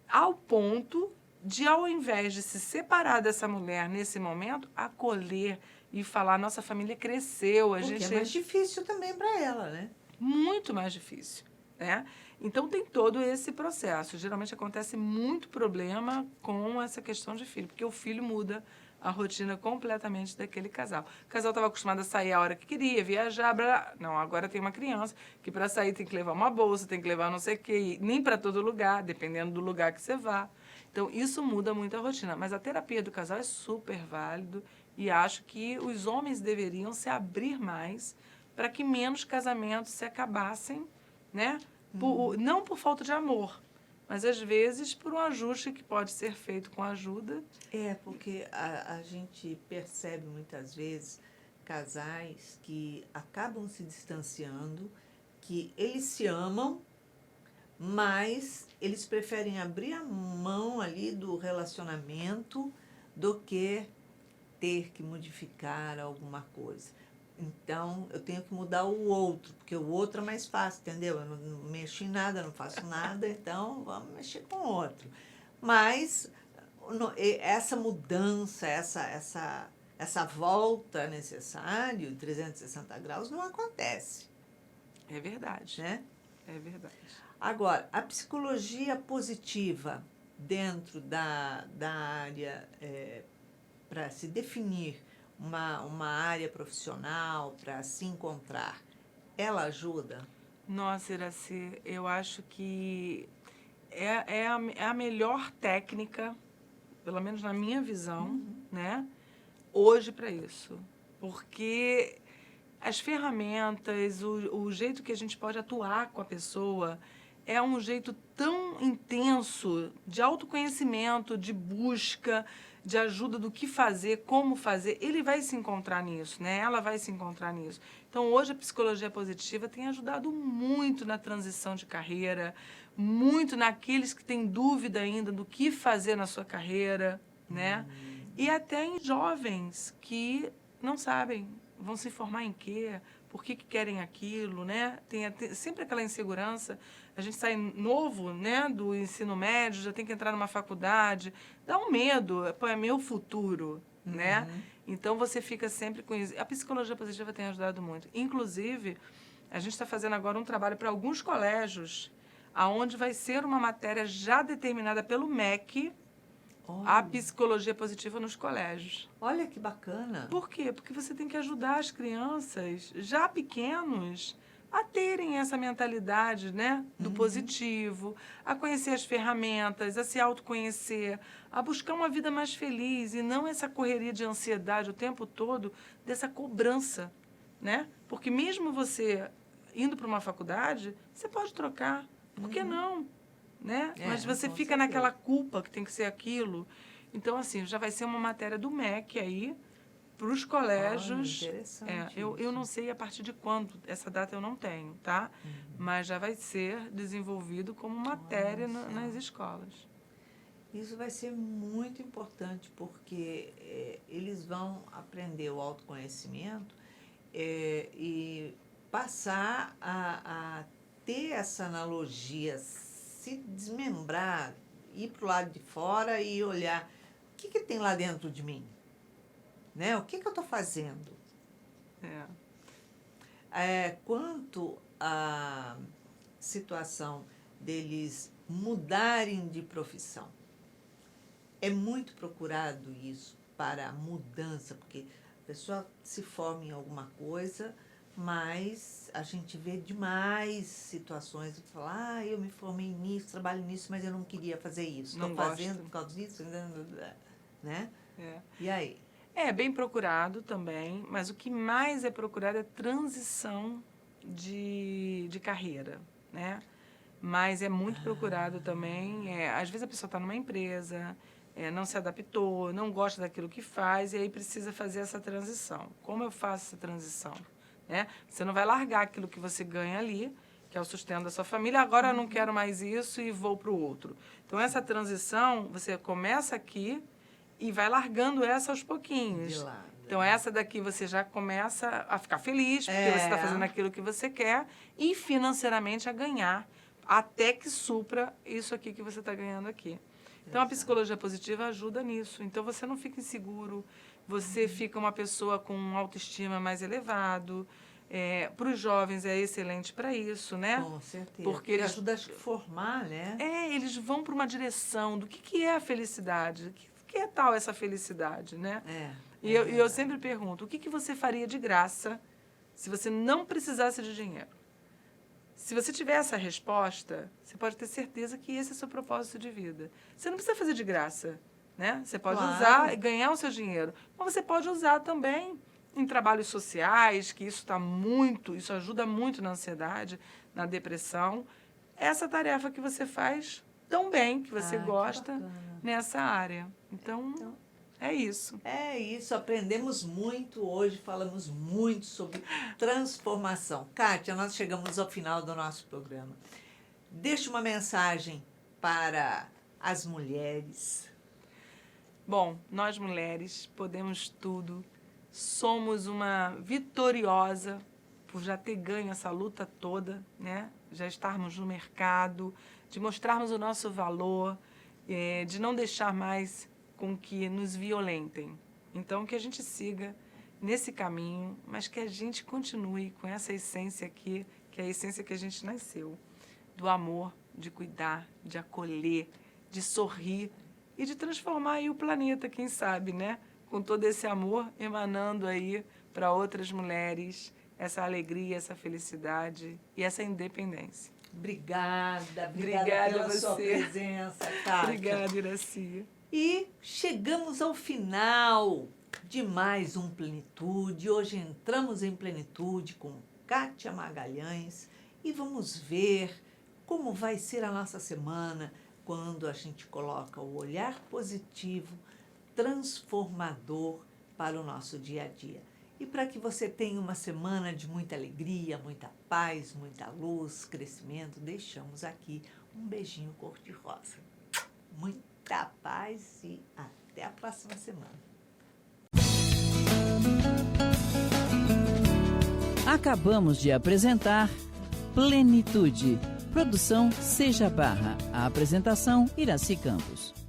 C: ao ponto de, ao invés de se separar dessa mulher nesse momento, acolher e falar, nossa família cresceu.
B: Porque é mais difícil também para ela, né?
C: Muito mais difícil, né? Então, tem todo esse processo. Geralmente, acontece muito problema com essa questão de filho, porque o filho muda a rotina completamente daquele casal. O casal estava acostumado a sair a hora que queria, viajar, blá. Não, agora tem uma criança que para sair tem que levar uma bolsa, tem que levar não sei o quê, nem para todo lugar, dependendo do lugar que você vá. Então, isso muda muito a rotina. Mas a terapia do casal é super válido e acho que os homens deveriam se abrir mais para que menos casamentos se acabassem, né? Não por falta de amor, mas às vezes por um ajuste que pode ser feito com ajuda.
B: Porque a gente percebe muitas vezes casais que acabam se distanciando que eles se amam, mas eles preferem abrir a mão ali do relacionamento do que ter que modificar alguma coisa. Então, eu tenho que mudar o outro, porque o outro é mais fácil, entendeu? Eu não mexo em nada, não faço nada, então vamos mexer com o outro. Mas essa mudança, essa volta necessária, 360 graus, não acontece.
C: É verdade.
B: Né?
C: É verdade.
B: Agora, a psicologia positiva dentro da área, para se definir uma área profissional, para se encontrar, ela ajuda?
C: Nossa, Iraci, eu acho que é a melhor técnica, pelo menos na minha visão, né, hoje para isso. Porque as ferramentas, o jeito que a gente pode atuar com a pessoa é um jeito tão intenso de autoconhecimento, de busca, de ajuda do que fazer, como fazer. Ele vai se encontrar nisso, né? Ela vai se encontrar nisso. Então, hoje, a psicologia positiva tem ajudado muito na transição de carreira, muito naqueles que têm dúvida ainda do que fazer na sua carreira, né? E até em jovens que não sabem, vão se formar em quê, por que querem aquilo, né? Tem sempre aquela insegurança. A gente sai novo, né, do ensino médio, já tem que entrar numa faculdade. Dá um medo, pô, é meu futuro, né? Então, você fica sempre com isso. A psicologia positiva tem ajudado muito. Inclusive, a gente está fazendo agora um trabalho para alguns colégios, aonde vai ser uma matéria já determinada pelo MEC, a psicologia positiva nos colégios.
B: Olha que bacana.
C: Por quê? Porque você tem que ajudar as crianças, já pequenos, a terem essa mentalidade, né, do positivo, a conhecer as ferramentas, a se autoconhecer, a buscar uma vida mais feliz e não essa correria de ansiedade o tempo todo, dessa cobrança, né? Porque mesmo você indo para uma faculdade, você pode trocar. Por que não? Né? Mas você fica naquela culpa que tem que ser aquilo. Então, assim, já vai ser uma matéria do MEC aí, para os colégios.
B: Interessante.
C: Eu não sei a partir de quando, essa data eu não tenho, tá? Mas já vai ser desenvolvido como matéria nas escolas.
B: Isso vai ser muito importante, porque eles vão aprender o autoconhecimento e passar a ter essa analogia, se desmembrar, ir para o lado de fora e olhar o que tem lá dentro de mim. Né? O que eu estou fazendo? Quanto à situação deles mudarem de profissão, é muito procurado isso para a mudança, porque a pessoa se forma em alguma coisa, mas a gente vê demais situações de falar, eu me formei nisso, trabalho nisso, mas eu não queria fazer isso. Estou fazendo por causa disso, né? E aí?
C: É bem procurado também, mas o que mais é procurado é transição de carreira, né? Mas é muito procurado também. Às vezes a pessoa está numa empresa, não se adaptou, não gosta daquilo que faz, e aí precisa fazer essa transição. Como eu faço essa transição? Né? Você não vai largar aquilo que você ganha ali, que é o sustento da sua família, agora eu não quero mais isso e vou para o outro. Então, essa transição, você começa aqui e vai largando essa aos pouquinhos. Então, essa daqui você já começa a ficar feliz, porque você está fazendo aquilo que você quer, e financeiramente a ganhar, até que supra isso aqui que você está ganhando aqui. Então, a psicologia positiva ajuda nisso. Então, você não fica inseguro, você fica uma pessoa com autoestima mais elevado. Para os jovens é excelente para isso, né?
B: Com certeza.
C: Porque eles
B: ajuda a formar, né?
C: Eles vão para uma direção do que é a felicidade, o que é tal essa felicidade, né? E eu sempre pergunto, o que você faria de graça se você não precisasse de dinheiro? Se você tiver essa resposta, você pode ter certeza que esse é o seu propósito de vida. Você não precisa fazer de graça, né? Você pode usar e ganhar o seu dinheiro. Mas você pode usar também em trabalhos sociais, que isso ajuda muito na ansiedade, na depressão. Essa tarefa que você faz tão bem, que você gosta, nessa área. Então, É isso.
B: É isso, aprendemos muito hoje, falamos muito sobre transformação. Kátia, nós chegamos ao final do nosso programa. Deixe uma mensagem para as mulheres.
C: Bom, nós mulheres podemos tudo, somos uma vitoriosa por já ter ganho essa luta toda, né? Já estarmos no mercado, de mostrarmos o nosso valor, de não deixar mais com que nos violentem. Então, que a gente siga nesse caminho, mas que a gente continue com essa essência aqui, que é a essência que a gente nasceu, do amor, de cuidar, de acolher, de sorrir e de transformar aí o planeta, quem sabe, né? Com todo esse amor emanando aí para outras mulheres, essa alegria, essa felicidade e essa independência.
B: Obrigada
C: a
B: pela
C: você.
B: sua presença, Kátia.
C: Obrigada, Iraci.
B: E chegamos ao final de mais um Plenitude. Hoje entramos em Plenitude com Kátia Magalhães e vamos ver como vai ser a nossa semana quando a gente coloca o olhar positivo, transformador para o nosso dia a dia. E para que você tenha uma semana de muita alegria, muita paz, muita luz, crescimento, deixamos aqui um beijinho cor-de-rosa. Muita paz e até a próxima semana.
A: Acabamos de apresentar Plenitude. Produção Seja Barra. A apresentação Iraci Campos.